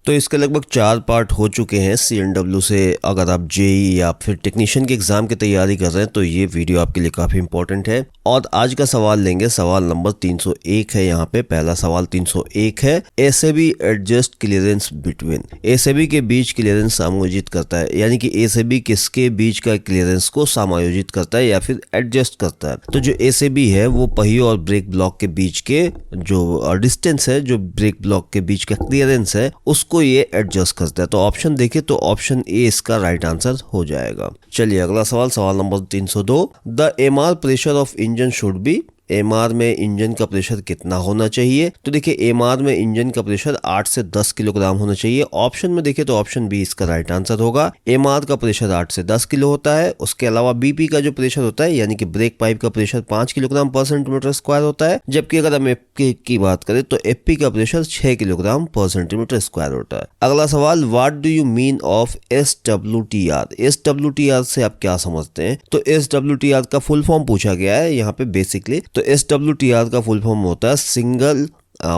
तो इसके लगभग 4 पार्ट हो चुके हैं CNW से। अगर आप जेई या फिर टेक्नीशियन की एग्जाम की तैयारी कर रहे हैं तो ये वीडियो आपके लिए काफ़ी इंपॉर्टेंट है। और आज का सवाल लेंगे, सवाल नंबर 301 है। यहाँ पे पहला सवाल 301 है, SAB adjust clearance between. SAB के बीच क्लियरेंस समायोजित करता है, यानी कि एसएबी किसके बीच का क्लियरेंस को समायोजित करता है या फिर एडजस्ट करता है। तो जो एसएबी है वो पहियों और ब्रेक ब्लॉक के बीच के जो डिस्टेंस है, जो ब्रेक ब्लॉक के बीच का क्लियरेंस है, उसको ये एडजस्ट करता है। तो ऑप्शन देखें तो ऑप्शन ए इसका राइट आंसर हो जाएगा। चलिए अगला सवाल, सवाल number 302, the MR pressure of engine should be. MR में इंजन का प्रेशर कितना होना चाहिए? तो देखिए एमआर में इंजन का प्रेशर 8 से 10 किलोग्राम होना चाहिए। ऑप्शन में देखें तो ऑप्शन बी इसका राइट आंसर होगा। एमआर का प्रेशर 8 से 10 किलो होता है। उसके अलावा बीपी का जो प्रेशर होता है, यानी कि ब्रेक पाइप का प्रेशर 5 किलोग्राम पर सेंटीमीटर स्क्वायर होता है। जबकि अगर हम एफपी की बात करें तो एफपी का प्रेशर 6 किलोग्राम पर सेंटीमीटर स्क्वायर होता है। अगला सवाल, what do you mean of SWTR। SWTR से आप क्या समझते हैं? तो SWTR का फुल फॉर्म पूछा गया है यहाँ पे बेसिकली। तो SWTR का फुल फॉर्म होता है single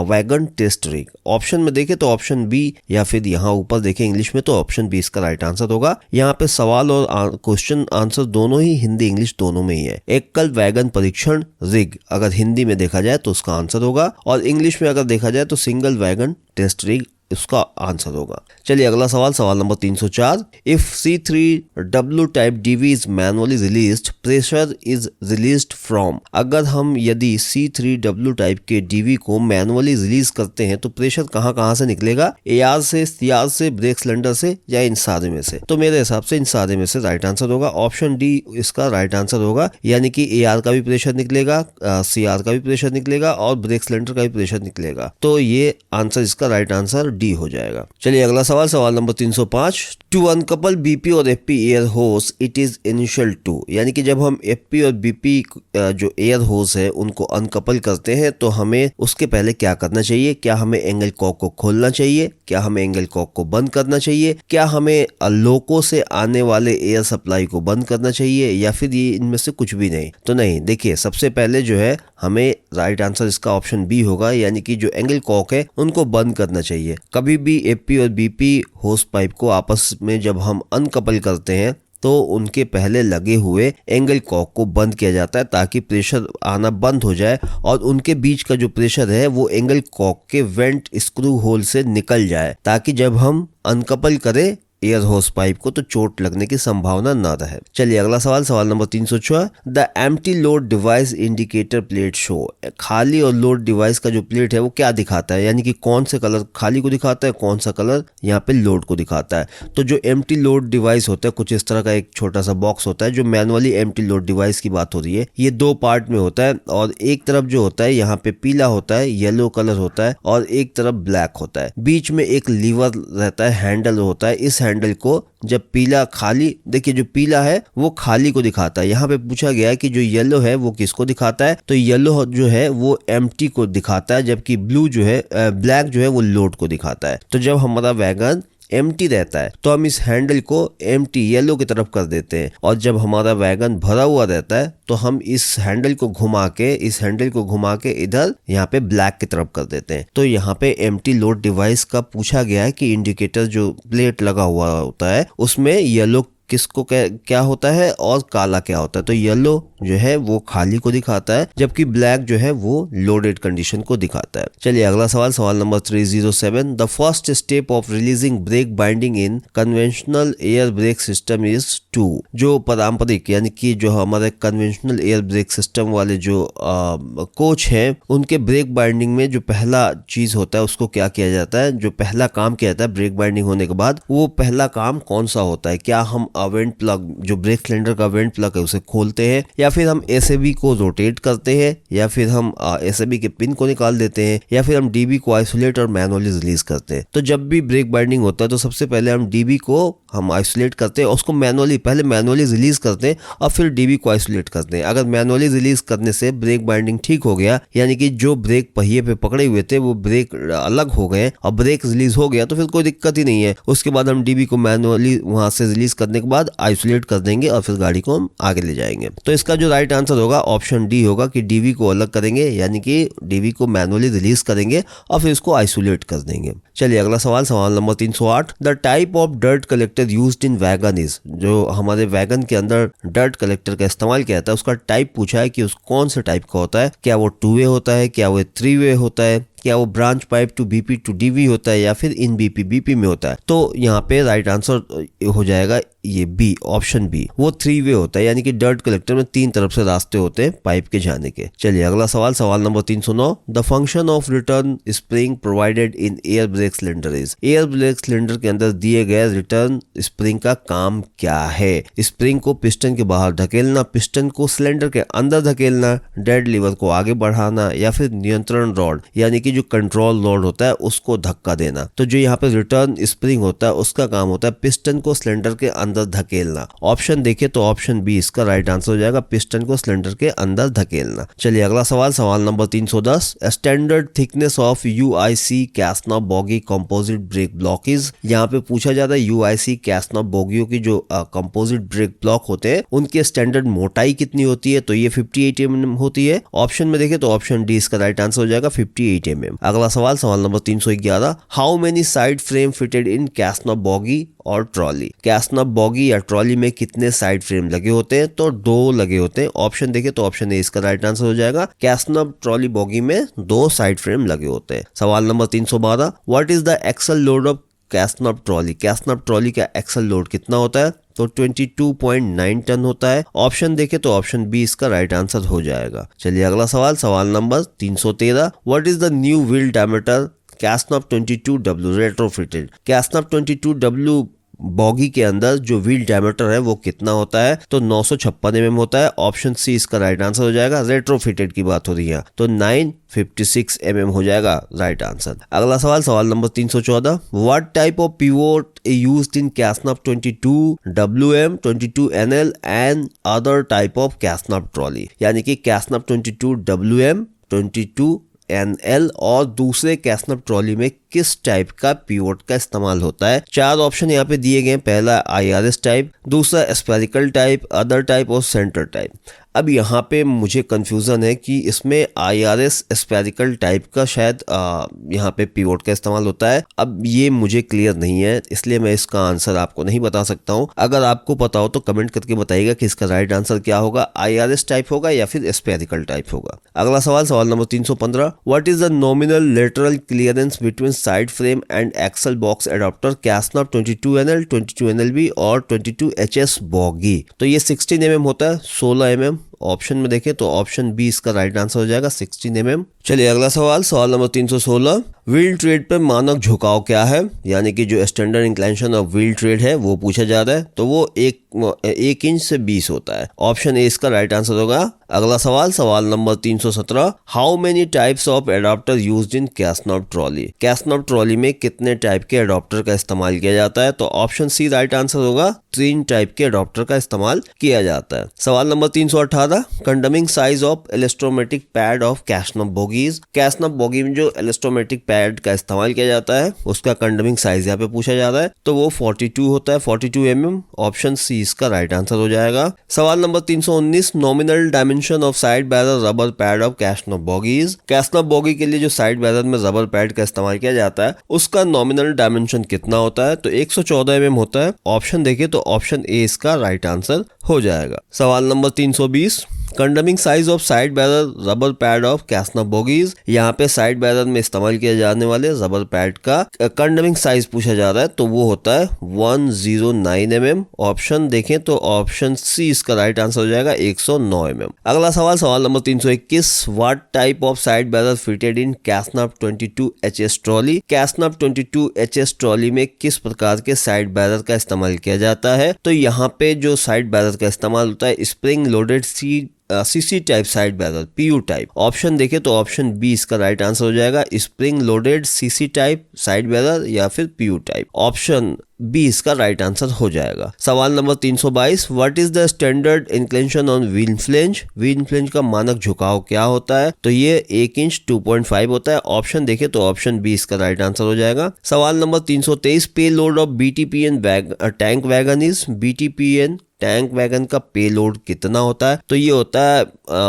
wagon test rig. Option में देखें तो ऑप्शन बी, या फिर यहाँ ऊपर देखें इंग्लिश में तो ऑप्शन बी इसका राइट आंसर होगा। यहाँ पे सवाल और क्वेश्चन आंसर दोनों ही हिंदी इंग्लिश दोनों में ही है। एकल वैगन परीक्षण रिग अगर हिंदी में देखा जाए तो उसका आंसर होगा, और इंग्लिश में अगर देखा जाए तो सिंगल वैगन टेस्ट रिग उसका आंसर होगा। चलिए अगला सवाल, सवाल number 304, if C3W type DV is manually released, pressure is released from. अगर हम यदि C3W टाइप के DV को मैनुअली रिलीज करते हैं तो प्रेशर कहां से निकलेगा? AR से, CR से, ब्रेक सिलेंडर से, या इन सारे में से? तो मेरे हिसाब से इन सारे में से राइट आंसर होगा। ऑप्शन डी इसका राइट आंसर होगा, यानी कि AR का भी प्रेशर निकलेगा, CR का भी प्रेशर निकलेगा और ब्रेक सिलेंडर का भी प्रेशर निकलेगा। तो ये आंसर इसका राइट आंसर डी हो जाएगा। चलिए अगला सवाल, सवाल नंबर 305, टू अनकपल बीपी और एफपी एयर होस इट इज इनिशियल टू। यानी कि जब हम एफपी और बीपी जो एयर होस है उनको अनकपल करते हैं तो हमें उसके पहले क्या करना चाहिए? क्या हमें एंगल कॉक को खोलना चाहिए? क्या हमें एंगल कॉक को बंद करना चाहिए? क्या हमें लोको से आने वाले एयर सप्लाई को बंद करना चाहिए, या फिर ये इनमें से कुछ भी नहीं? तो नहीं, देखिए सबसे पहले जो है हमें राइट आंसर इसका ऑप्शन बी होगा, यानी कि जो एंगल कॉक है उनको बंद करना चाहिए। कभी भी एफपी और बीपी होस पाइप को आपस में जब हम अनकपल करते हैं तो उनके पहले लगे हुए एंगल कॉक को बंद किया जाता है ताकि प्रेशर आना बंद हो जाए और उनके बीच का जो प्रेशर है वो एंगल कॉक के वेंट स्क्रू होल से निकल जाए, ताकि जब हम अनकपल करें एयर होस पाइप को तो चोट लगने की संभावना ना रहे। चलिए अगला सवाल, सवाल number 306, the empty load device indicator plate show. खाली और लोड डिवाइस का जो प्लेट है वो क्या दिखाता है? यानी कि कौन से कलर खाली को दिखाता है, कौन सा कलर यहाँ पे लोड को दिखाता है? तो जो एम्प्टी लोड डिवाइस होता है कुछ इस तरह का एक छोटा सा बॉक्स होता है। जो मैनुअली एम्प्टी लोड डिवाइस की बात हो रही है, ये 2 पार्ट में होता है, और एक तरफ जो होता है यहाँ पे पीला होता है, येलो कलर होता है, और एक तरफ ब्लैक होता है। बीच में एक लीवर रहता है, हैंडल होता है। इस हैंडल को जब पीला खाली, देखिए जो पीला है वो खाली को दिखाता है। यहाँ पे पूछा गया है कि जो येलो है वो किसको दिखाता है? तो येलो जो है वो एम्प्टी को दिखाता है, जबकि ब्लू जो है ब्लैक जो है वो लोड को दिखाता है। तो जब हमारा वैगन एम्प्टी रहता है तो हम इस हैंडल को एम्प्टी येलो की तरफ कर देते हैं, और जब हमारा वैगन भरा हुआ रहता है तो हम इस हैंडल को घुमा के इधर यहाँ पे ब्लैक की तरफ कर देते हैं। तो यहाँ पे एम्प्टी लोड डिवाइस का पूछा गया है कि इंडिकेटर जो प्लेट लगा हुआ होता है उसमें येलो किसको क्या होता है और काला क्या होता है? तो येलो जो है वो खाली को दिखाता है, जबकि ब्लैक जो है वो लोडेड कंडीशन को दिखाता है। चलिए अगला सवाल, सवाल नंबर 307, the first step of releasing brake binding in conventional air brake system is to. जो पारंपरिक यानी कि जो हमारे कन्वेंशनल एयर ब्रेक सिस्टम वाले जो कोच हैं उनके ब्रेक बाइंडिंग में जो पहला चीज होता है उसको क्या किया जाता है? जो पहला काम किया जाता है ब्रेक बाइंडिंग होने के बाद, वो पहला काम कौन सा होता है? क्या हम वेंट प्लग, जो ब्रेक सिलेंडर का वेंट प्लग है उसे खोलते हैं, या फिर हम एसएबी को रोटेट करते हैं, या फिर हम एसएबी के पिन को निकाल देते हैं, या फिर हम डीबी को आइसोलेट और मैनुअली रिलीज करते हैं? तो जब भी ब्रेक बाइंडिंग होता है तो सबसे पहले हम डीबी को हम आइसोलेट करते हैं, उसको पहले मैनुअली रिलीज करते हैं और फिर डीबी को आइसोलेट करते हैं। अगर मैनुअली रिलीज करने से ब्रेक बाइंडिंग ठीक हो गया, यानी कि जो ब्रेक पहिए पे पकड़े हुए थे वो ब्रेक अलग हो गए और ब्रेक रिलीज हो गया, तो फिर कोई दिक्कत ही नहीं है। उसके बाद हम डीबी को मैनुअली वहां से रिलीज करने के के बाद आइसोलेट कर देंगे और फिर गाड़ी को हम आगे ले जाएंगे। तो इसका जो राइट आंसर होगा ऑप्शन डी होगा कि डीवी को अलग करेंगे, यानी कि डीवी को मैनुअली रिलीज करेंगे और फिर इसको आइसोलेट कर देंगे। चलिए अगला सवाल, सवाल number 308। The type of dirt collector used in wagon is, जो हमारे वैगन के अंदर डर्ट कलेक्टर का इस्तेमाल किया जाता है उसका टाइप पूछा है कि उस कौन से टाइप का होता है। क्या वो 2 वे होता है, क्या वो 3 वे होता है, क्या वो branch pipe to BP to DV होता है, या फिर इन बीपी बीपी में होता है। तो यहाँ पे राइट आंसर हो जाएगा ये बी, ऑप्शन बी, वो 3 वे होता है, यानी कि डर्ट कलेक्टर में 3 तरफ से रास्ते होते हैं पाइप के जाने के। चलिए अगला सवाल, सवाल number 309। The function of return spring provided in air brake cylinder is, air brake cylinder के अंदर दिए गए रिटर्न स्प्रिंग का काम क्या है। स्प्रिंग को पिस्टन के बाहर धकेलना, पिस्टन को सिलेंडर के अंदर धकेलना, डेड लीवर को आगे बढ़ाना, या फिर नियंत्रण रॉड यानी कि जो कंट्रोल रॉड होता है उसको धक्का देना। तो जो यहाँ पे रिटर्न स्प्रिंग होता है उसका काम होता है पिस्टन को सिलेंडर के अंदर धकेलना। ऑप्शन देखें तो ऑप्शन बी इसका राइट आंसर हो जाएगा, पिस्टन को सिलेंडर के अंदर धकेलना। चलिए अगला सवाल, सवाल नंबर 310। Standard thickness of UIC Casnub bogie composite brake block is, यहाँ पे पूछा जाता है यूआईसी कैसनफ बॉगियों की जो कंपोजिट ब्रेक ब्लॉक होते हैं उनके स्टैंडर्ड मोटाई कितनी होती है। तो ये 58 mm होती है। ऑप्शन में देखें तो ऑप्शन डी इसका राइट आंसर हो जाएगा 58 mm। अगला सवाल, सवाल नंबर 311। How many side frame fitted in Casnub bogie और ट्रॉली, कैसनफ बॉगी या ट्रॉली में कितने साइड फ्रेम लगे होते हैं। तो 2 लगे होते हैं। ऑप्शन देखें तो ऑप्शन ए इसका राइट आंसर हो जाएगा, कैसनफ ट्रॉली बॉगी में 2 साइड फ्रेम लगे होते हैं। सवाल नंबर 312। What is the axle load of Casnub trolley, Casnub trolley का एक्सल लोड कितना होता है। तो 22.9 टन होता है। ऑप्शन देखें तो ऑप्शन बी इसका राइट आंसर हो जाएगा। चलिए अगला सवाल, सवाल नंबर 313। What is the new wheel diameter Casnub 22W retrofitted, Casnub 22W bogie के अंदर जो व्हील डायमीटर है वो कितना होता है। तो 956 mm होता है। ऑप्शन सी इसका राइट आंसर हो जाएगा, रेट्रोफिटेड की बात हो रही है तो 956 mm हो जाएगा राइट आंसर। अगला सवाल, सवाल नंबर 314। What type of pivot used in Casnub 22WM 22NL and other type of Casnub trolley, यानी कि कैसनफ 22WM 22NL और दूसरे कैसनफ ट्रॉली में किस टाइप का पिवोट का इस्तेमाल होता है। 4 ऑप्शन यहाँ पे दिए गए। पहला IRS टाइप, दूसरा स्पेरिकल टाइप, अदर टाइप और सेंटर टाइप। अब यहाँ पे मुझे कंफ्यूजन है कि इसमें IRS स्पेरिकल टाइप का शायद यहाँ पे पिवोट का इस्तेमाल होता है। अब ये मुझे क्लियर नहीं है, इसलिए मैं इसका आंसर आपको नहीं बता सकता हूँ। अगर आपको पता हो तो कमेंट करके बताइएगा कि इसका राइट आंसर क्या होगा, IRS टाइप होगा या फिर स्पेरिकल टाइप होगा। अगला सवाल, सवाल नंबर 315। What is the nominal lateral clearance between side frame and axle box adapter Casnub 22NL 22NLB और 22HS बॉगी। तो ये 16 mm होता है, 16 mm। ऑप्शन में देखें तो ऑप्शन बी इसका राइट आंसर हो जाएगा 16 mm। चलिए अगला सवाल, सवाल नंबर 316। व्हील ट्रेड पर मानक झुकाव क्या है, यानी कि जो standard inclination of wheel trade है वो पूछा जा रहा है। तो वो 1 इंच से 20 होता है। ऑप्शन ए इसका राइट आंसर होगा। अगला सवाल, सवाल नंबर 317। How many types of adapter used in Casnub trolley, Casnub trolley में कितने टाइप के एडाप्टर का इस्तेमाल किया जाता है। तो ऑप्शन सी राइट आंसर होगा, 3 टाइप के एडाप्टर का इस्तेमाल किया जाता है। सवाल number 318। Condemning size of elastomeric pad of CASNUB bogies, CASNUB bogie में जो इलेक्ट्रोमेटिक पैड का इस्तेमाल किया जाता है उसका कंडमिंग साइज यहाँ पे पूछा जा रहा है। तो वो 42 होता है, 42 mm। ऑप्शन सी इसका राइट आंसर हो जाएगा। सवाल number 319। Nominal dimension of side barrel rubber pad of CASNUB bogies, CASNUB bogie के लिए जो साइड बैरल में रबर पैड का इस्तेमाल किया जाता है उसका नॉमिनल डायमेंशन कितना होता है। तो 114 mm होता है। ऑप्शन देखें तो ऑप्शन ए इसका राइट आंसर हो जाएगा। सवाल number 320। Condemning size of side barrel rubber pad of CASNUB bogies, यहाँ पे साइड बैरल में इस्तेमाल किए जाने वाले रबर पैड का कंडमिंग साइज पूछा जा रहा है। तो वो होता है 109 mm। ऑप्शन देखें तो ऑप्शन सी इसका राइट आंसर हो जाएगा 109 mm। अगला सवाल, सवाल number 321। What type of side barrel fitted in CASNUB 22HS trolley, CASNUB 22HS trolley में किस प्रकार के साइड बैरल का इस्तेमाल किया जाता है। तो यहाँ पे जो साइड बैरल का इस्तेमाल होता है spring loaded CC type side barrel, PU type. Option देखें तो ऑप्शन बी इसका राइट आंसर हो जाएगा, spring loaded CC type side barrel या फिर पीयू टाइप। ऑप्शन बी इसका राइट आंसर हो जाएगा। सवाल नंबर 322, what is the standard inclination on wheel flange? Wheel flange का मानक झुकाव क्या होता है? तो ये 1 इंच 2.5 होता है। ऑप्शन देखें तो ऑप्शन बी इसका राइट आंसर हो जाएगा। सवाल number 323, pay load of BTPN tank wagon is? BTPN tank wagon का पे लोड कितना होता है? तो ये होता है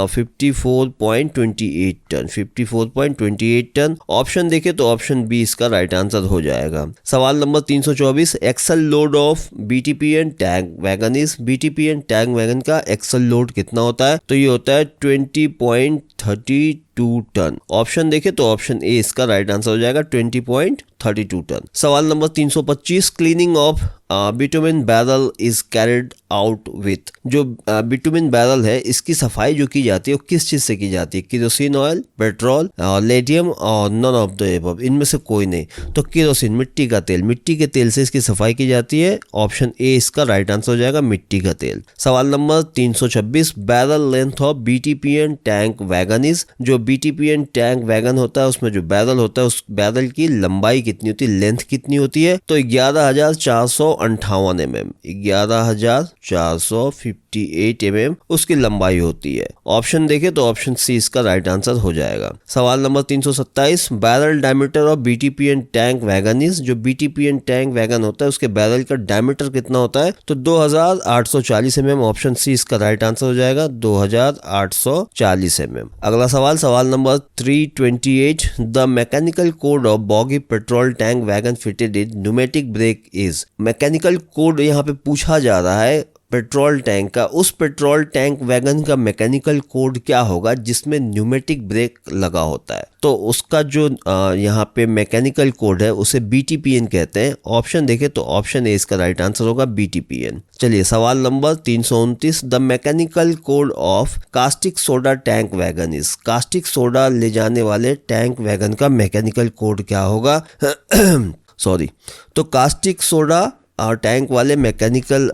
54.28 टन, 54.28 टन। ऑप्शन देखें तो ऑप्शन बी इसका राइट आंसर हो जाएगा। सवाल number 324, axle load of BTPN tank wagon is? BTPN tank wagon का एक्सल लोड कितना होता है? तो ये होता है 20.32 टन। ऑप्शन देखें तो ऑप्शन ए इसका राइट आंसर हो जाएगा, 20.32 टन। सवाल number 325, cleaning of bitumen barrel is carried out with? जो बिटुमेन बैरल है इसकी सफाई जो की जाती है वो किस चीज से की जाती है? केरोसिन ऑयल, पेट्रोल, लेडियम और नन ऑफ द एबव, इनमें से कोई नहीं। तो केरोसिन, मिट्टी का तेल, मिट्टी के तेल से इसकी सफाई की जाती है। ऑप्शन ए इसका राइट आंसर हो जाएगा, मिट्टी का तेल। सवाल number 326, barrel length of BTPN tank wagon is? जो बीटीपीएन टैंक वैगन होता है उसमें जो बैरल होता है उस बैरल की लंबाई कितनी होती है, लेंथ कितनी होती है? तो 11,458 mm, 11,458 mm उसकी लंबाई होती है। ऑप्शन देखें तो ऑप्शन सी इसका राइट आंसर हो जाएगा। सवाल number 327, barrel diameter of BTPN tank wagon is? जो बीटीपीएन टैंक वैगन होता है उसके बैरल का डायमीटर कितना होता है? तो 2,840 mm। ऑप्शन सी इसका राइट आंसर हो जाएगा, 2,840 mm। अगला सवाल नंबर 328, the mechanical code of bogie petrol tank wagon fitted in pneumatic brake is? Mechanical code यहाँ पे पूछा जा रहा है पेट्रोल टैंक का। उस पेट्रोल टैंक वैगन का मैकेनिकल कोड क्या होगा जिसमें न्यूमेटिक ब्रेक लगा होता है? तो उसका जो यहाँ पे मैकेनिकल कोड है उसे बीटीपीएन कहते हैं। ऑप्शन देखें तो ऑप्शन ए इसका राइट आंसर होगा, बीटीपीएन। चलिए सवाल number 329, the mechanical code of caustic soda tank wagon is? Caustic soda ले जाने वाले टैंक वैगन का मैकेनिकल कोड क्या होगा? सॉरी, तो कास्टिक सोडा और टैंक वाले मैकेनिकल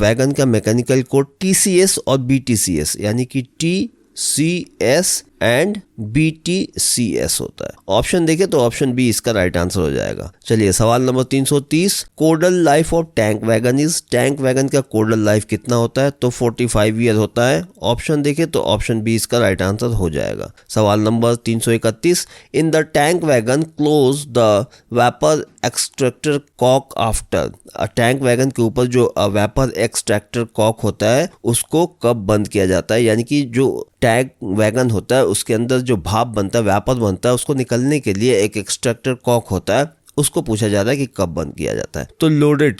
वैगन का मैकेनिकल कोड टीसीएस और बीटीसीएस, यानी कि टीसीएस एंड BTCS होता है। ऑप्शन देखें तो ऑप्शन बी इसका राइट आंसर हो जाएगा। चलिए सवाल number 330, codal life of tank wagon is? Tank wagon का कोडल लाइफ कितना होता है? तो 45 ईयर होता है। ऑप्शन देखें तो ऑप्शन बी इसका राइट आंसर हो जाएगा। सवाल नंबर 331, in the tank wagon close the vapour extractor cock after? Tank wagon के ऊपर जो वेपर एक्सट्रैक्टर कॉक होता है उसको कब बंद किया जाता है? यानी कि जो टैंक वैगन होता है उसके अंदर जो भाप बनता है, वेपर बनता है, उसको निकलने के लिए एक एक्सट्रैक्टर कॉक होता है, उसको पूछा जा रहा है कि कब बंद किया जाता है? तो लोडिंग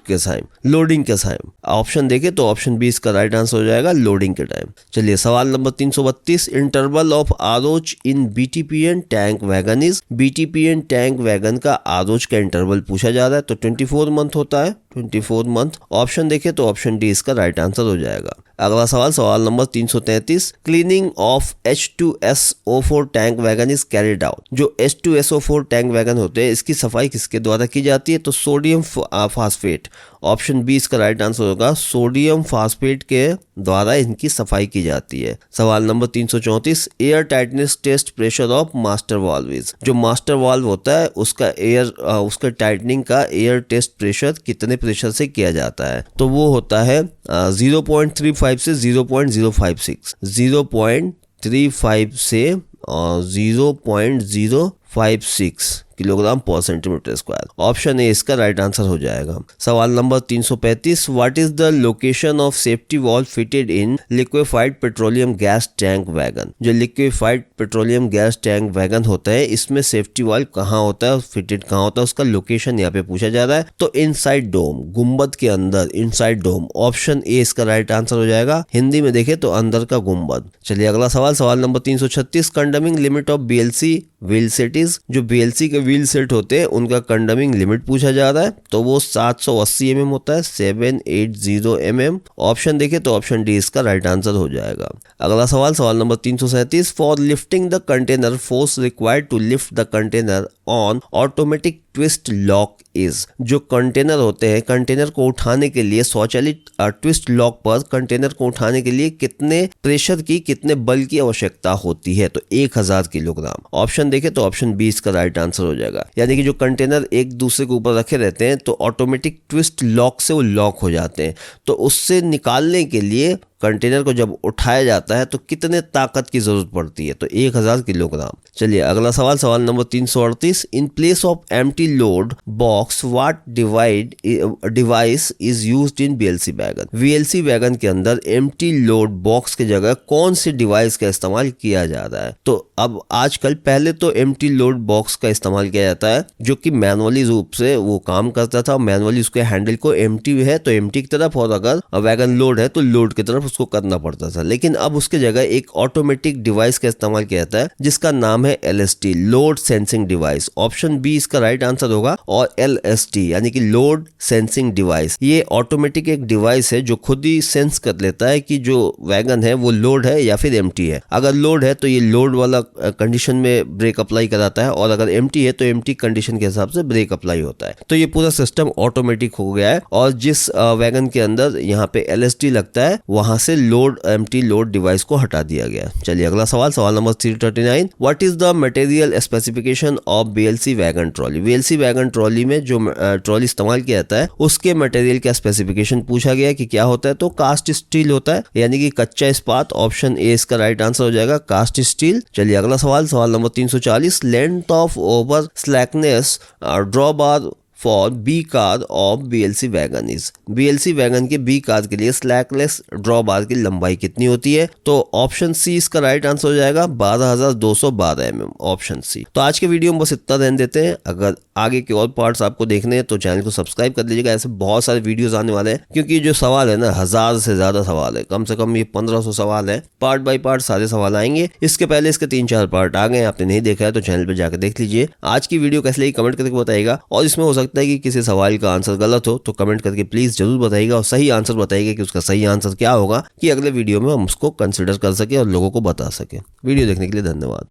के टाइम। ऑप्शन देखें तो ऑप्शन बी इसका राइट आंसर हो जाएगा, लोडिंग के टाइम। चलिए सवाल number 332, interval of ROH in BTPN tank wagon is? BTPN tank wagon का आरोच का इंटरवल पूछा जा रहा है, तो 24 मंथ होता है, 24 मंथ। ऑप्शन देखें तो ऑप्शन डी इसका राइट आंसर हो जाएगा। अगला सवाल number 333, cleaning of H2SO4 tank wagon is carried out? जो H2SO4 टैंक वैगन होते हैं इसकी सफाई किसके द्वारा की जाती है? तो सोडियम फास्फेट। ऑप्शन बी इसका राइट आंसर होगा, सोडियम फास्फेट के द्वारा इनकी सफाई की जाती है। सवाल नंबर 334, air tightness test pressure of master valve is? जो मास्टर वाल्व होता है उसका टाइटनिंग का एयर टेस्ट प्रेशर कितने प्रेशर से किया जाता है? तो वो होता है 0.35 से 0.056, 0.35 से 0.056 किलोग्राम पर सेंटीमीटर स्क्वायर। ऑप्शन ए इसका राइट आंसर हो जाएगा। सवाल number 335, what is the location of safety valve fitted in liquefied petroleum gas tank wagon? जो liquefied petroleum gas tank wagon होता है इसमें सेफ्टी वाल्व कहाँ होता है, फिटेड कहाँ होता है, उसका लोकेशन यहाँ पे पूछा जा रहा है। तो इनसाइड डोम, गुंबद के अंदर, इनसाइड डोम। ऑप्शन ए इसका राइट आंसर हो जाएगा। हिंदी में देखें तो अंदर का गुंबद। चलिए अगला सवाल number 336, कंडमिंग limit of BLC wheel set is? जो BLC के व्हील सेट होते हैं उनका कंडमिंग लिमिट पूछा जा रहा है, तो वो 780 mm होता है, 780 mm। ऑप्शन देखें तो ऑप्शन डी इसका राइट आंसर हो जाएगा। अगला सवाल नंबर 337, for lifting the container force required to lift the container on automatic twist lock is. जो कंटेनर होते हैं, कंटेनर को उठाने के लिए स्वचालित ट्विस्ट लॉक पर कंटेनर को उठाने के लिए कितने प्रेशर की, कितने बल की आवश्यकता होती है? तो 1000 किलोग्राम। ऑप्शन देखें तो ऑप्शन 20 का राइट आंसर हो जाएगा। यानी कि जो कंटेनर एक दूसरे के ऊपर रखे रहते हैं तो ऑटोमेटिक ट्विस्ट लॉक से वो लॉक हो जाते हैं, तो उससे निकालने के लिए कंटेनर को जब उठाया जाता है तो कितने ताकत की जरूरत पड़ती है? तो 1000 किलोग्राम। चलिए अगला सवाल, सवाल number 338। In place of empty load box what device is used in BLC wagon? VLC wagon के अंदर एम्प्टी लोड बॉक्स की जगह कौन सी डिवाइस का इस्तेमाल किया जा रहा है? तो अब आजकल, पहले तो एम्प्टी लोड बॉक्स का इस्तेमाल किया जाता है जो कि मैनुअली रूप से वो काम करता था, मैनुअली उसके हैंडल को एम्प्टी है तो एम्प्टी की तरफ, और अगर वैगन लोड है तो लोड की तरफ उसको करना पड़ता था। लेकिन अब उसके जगह एक ऑटोमेटिक डिवाइस का इस्तेमाल किया जाता है जिसका नाम है LST, load sensing device. Option B इसका राइट आंसर होगा। और LST यानी कि लोड सेंसिंग डिवाइस, ये ऑटोमेटिक एक डिवाइस है जो खुद ही सेंस कर लेता है कि जो वैगन है वो लोड है या फिर एम्प्टी है। अगर लोड है तो ये लोड वाला कंडीशन में ब्रेक अप्लाई कराता है, और अगर एम्प्टी है तो एम्प्टी कंडीशन के हिसाब से ब्रेक अप्लाई होता है। तो ये पूरा सिस्टम ऑटोमेटिक हो गया है, और जिस वैगन के अंदर यहाँ पे LST लगता है वहां से लोड एम्प्टी लोड डिवाइस को हटा दिया गया। चलिए अगला सवाल, सवाल number 339। What is the material specification of BLC wagon trolley? BLC wagon trolley में जो ट्रॉली इस्तेमाल किया जाता है उसके मटेरियल का स्पेसिफिकेशन पूछा गया कि क्या होता है? तो कास्ट स्टील होता है, यानी कि कच्चा इस्पात। ऑप्शन ए इसका राइट आंसर हो जाएगा, कास्ट स्टील। चलिए अगला सवाल, सवाल नंबर 340। Length of over slackness draw bar for B car of BLC wagon is. BLC wagon के बी कार के लिए स्लैकलेस ड्रॉ बार की लंबाई कितनी होती है? तो ऑप्शन सी इसका राइट आंसर हो जाएगा, 12212 mm। Option C. तो आज के वीडियो में बस इतना रहने देते हैं। अगर आगे के और पार्ट्स आपको देखने हैं तो चैनल को सब्सक्राइब कर लीजिएगा, ऐसे बहुत सारे वीडियोस आने वाले हैं। क्योंकि जो सवाल है ना, 1000 से ज्यादा सवाल है, कम से कम ये 1500 सवाल है। पार्ट बाय पार्ट सारे सवाल आएंगे। इसके पहले इसके 3-4 पार्ट आ गए, आपने नहीं देखा है तो चैनल पर जाकर देख लीजिए। आज की वीडियो कैसे लगी कमेंट करके बताइएगा, और इसमें हो सकता है कि किसी सवाल का आंसर गलत हो तो कमेंट करके प्लीज जरूर बताइएगा, और सही आंसर बताइएगा कि उसका सही आंसर क्या होगा, कि अगले वीडियो में हम उसको कंसिडर कर सके और लोगों को बता सके। वीडियो देखने के लिए धन्यवाद।